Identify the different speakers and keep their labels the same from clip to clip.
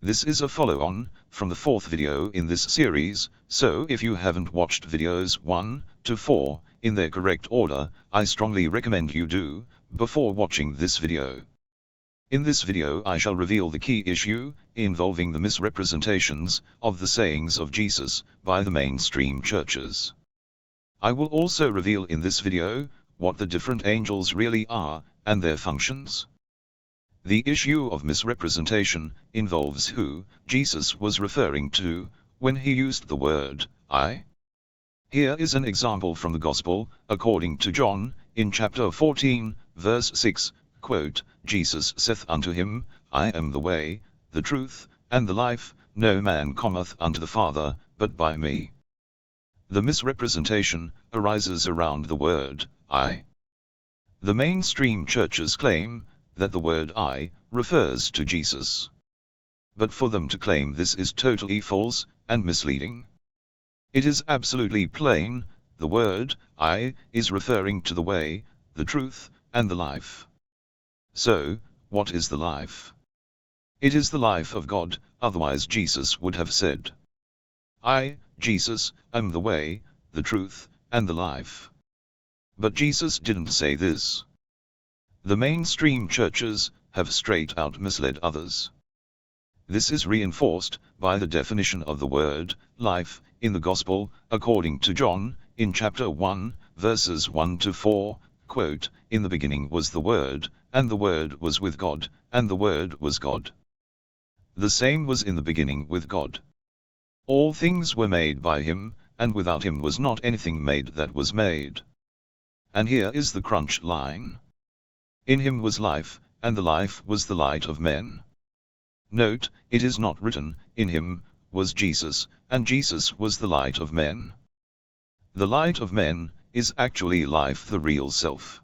Speaker 1: This is a follow-on from the fourth video in this series, so if you haven't watched videos 1 to 4 in their correct order, I strongly recommend you do, before watching this video. In this video I shall reveal the key issue involving the misrepresentations of the sayings of Jesus by the mainstream churches. I will also reveal in this video what the different angels really are and their functions. The issue of misrepresentation involves who Jesus was referring to when he used the word I. Here is an example from the Gospel according to John, in chapter 14, verse 6, quote, Jesus saith unto him, I am the way, the truth, and the life, no man cometh unto the Father, but by me. The misrepresentation arises around the word I. The mainstream churches claim that the word I refers to Jesus. But for them to claim this is totally false and misleading. It is absolutely plain, the word I is referring to the way, the truth, and the life. So, what is the life? It is the life of God, otherwise Jesus would have said, I, Jesus, am the way, the truth, and the life. But Jesus didn't say this. The mainstream churches have straight out misled others. This is reinforced by the definition of the word life in the Gospel according to John, in chapter 1, verses 1 to 4, quote, in the beginning was the Word, and the Word was with God, and the Word was God. The same was in the beginning with God. All things were made by him, and without him was not anything made that was made. And here is the crunch line. In him was life, and the life was the light of men. Note, it is not written, in him was Jesus, and Jesus was the light of men. The light of men is actually life, the real self.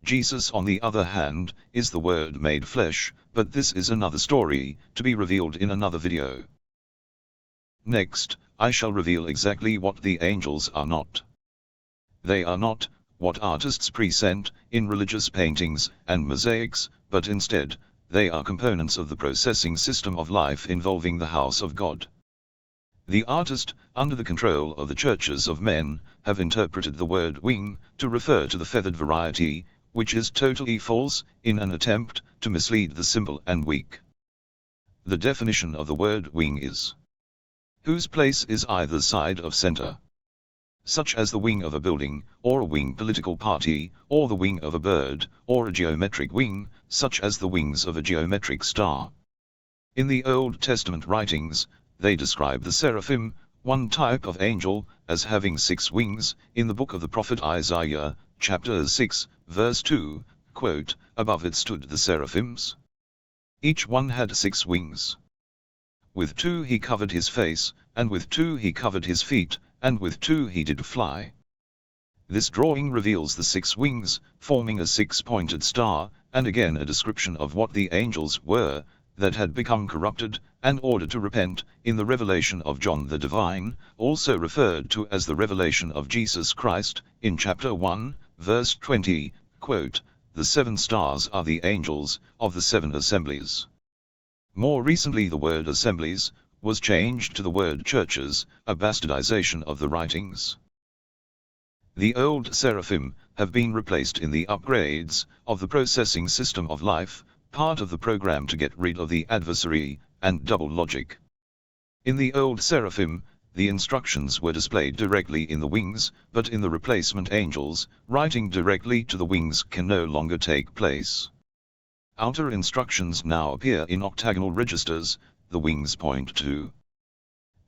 Speaker 1: Jesus, on the other hand, is the Word made flesh, but this is another story, to be revealed in another video. Next, I shall reveal exactly what the angels are not. They are not what artists present in religious paintings and mosaics, but instead, they are components of the processing system of life involving the house of God. The artist, under the control of the churches of men, have interpreted the word wing to refer to the feathered variety, which is totally false, in an attempt to mislead the simple and weak. The definition of the word wing is whose place is either side of center, such as the wing of a building, or a wing political party, or the wing of a bird, or a geometric wing, such as the wings of a geometric star. In the Old Testament writings, they describe the seraphim, one type of angel, as having 6 wings, in the book of the prophet Isaiah, chapter 6, verse 2, quote, above it stood the seraphims. Each one had 6 wings. With 2 he covered his face, and with 2 he covered his feet, and with 2 he did fly. This drawing reveals the 6 wings, forming a 6-pointed star, and again a description of what the angels were, that had become corrupted, and ordered to repent, in the revelation of John the Divine, also referred to as the revelation of Jesus Christ, in chapter 1, verse 20, quote, the 7 stars are the angels of the 7 assemblies. More recently the word assemblies was changed to the word churches, a bastardization of the writings. The old seraphim have been replaced in the upgrades of the processing system of life, part of the program to get rid of the adversary and double logic. In the old seraphim, the instructions were displayed directly in the wings, but in the replacement angels, writing directly to the wings can no longer take place. Outer instructions now appear in octagonal registers, the wings point to.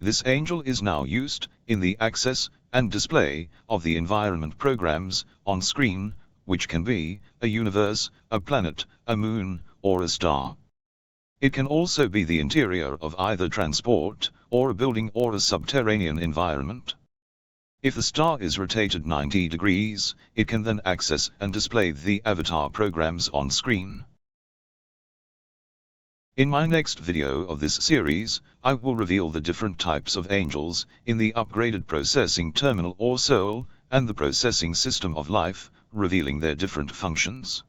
Speaker 1: This angel is now used in the access and display of the environment programs on screen, which can be a universe, a planet, a moon, or a star. It can also be the interior of either transport, or a building or a subterranean environment. If the star is rotated 90 degrees, it can then access and display the avatar programs on screen. In my next video of this series, I will reveal the different types of angels in the upgraded processing terminal or soul, and the processing system of life, revealing their different functions.